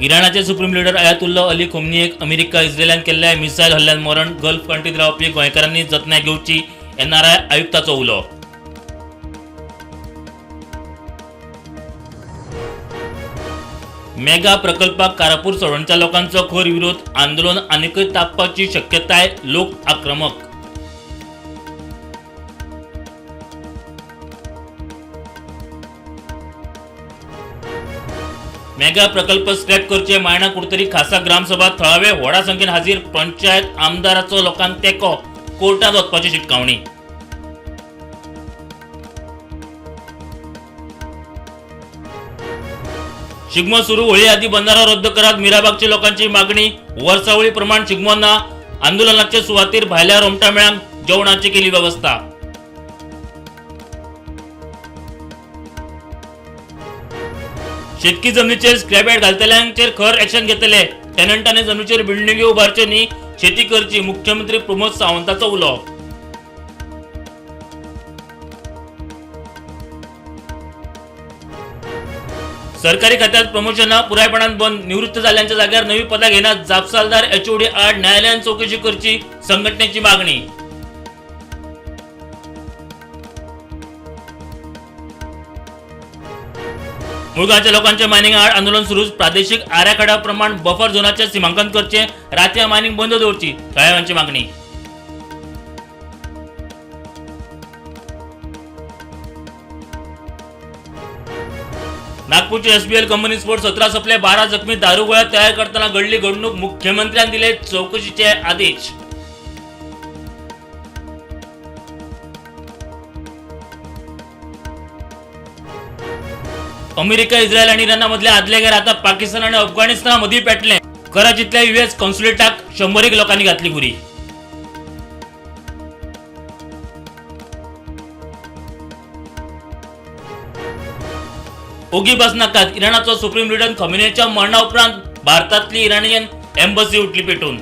इराणाचे supreme leader Ayatollah Ali खोमनीक America इस्रायलान केल्ल्या मिसायल हल्ल्यान मरण गल्फ कंट्रीत रावपी गोंयकारांनी जतनाय घेवची एनआरआय आयुक्ताचो उलो। मेगा प्रकल्पाक कारापूर सोडणच्या लोकांचो खोर विरोध, आंदोलन आनीकय तापपाची शक्यताय, लोक आक्रमक। मेगा प्रकल्प स्क्रॅप करचे मायणा कुडतरी खासा ग्रामसभा थळावे व्हडा संख्येन हाजीर, पंचायत आमदाराचो लोकांक तेको, कोर्टात वचपाची शिटकावणी। शिगमो सुरू होळी आदी बंधारो रद्द करात मिराबागच्या लोकांची मागणी, वर्सावळी प्रमाण शिगमो ना, आंदोलनाचे सुवातेर भायल्या रोमटा मेळांक जेवणाची केली व्यवस्था। शेतकी जमनीचेर स्क्रॅप घालतल्यांचेर खर ऍक्शन घेतले, टेनंटांनी जमनीचेर बिल्डिंगी उबारच्यो न्ही, शेती करची, मुख्यमंत्री प्रमोद सावंताचो उलो। सरकारी खात्यात प्रमोशनां पुरायपणान बंद, निवृत्त जाल्ल्यांच्या जाग्यार नवी पदां घेनात, जापसालदार एचओडी आड न्यायालयान चौकशी करची, संघटनेची मागणी। मुळगांवच्या लोकांचे मायनिंग आड आंदोलन सुरूच, प्रादेशिक आराखडा प्रमाण बफर झोनाचे सीमांकन करचे, रातया मायनिंग बंद दवरची, थळाव्यांची मागणी। नागपूरची एसबीएल कंपनी स्फोट 17 सपले, 12 जखमी, दारू गोळ्या तयार करताना घडली घडणूक, मुख्यमंत्र्यांनी दिले चौकशीचे आदेश। अमेरिका, इस्रायल आणि इराणामधल्या आदलेगार आता पाकिस्तान आणि अफगाणिस्तानामध्ये पेटले, कराचीतल्या यूएस कॉन्सुलेटाक 100 लोकांनी घातली गुरी। ओगी बस नाकात इराणाचो सुप्रीम लीडर खोमेनीच्या मरणा उपरांत भारतातली इराणियन एम्बसी उठली पेटून।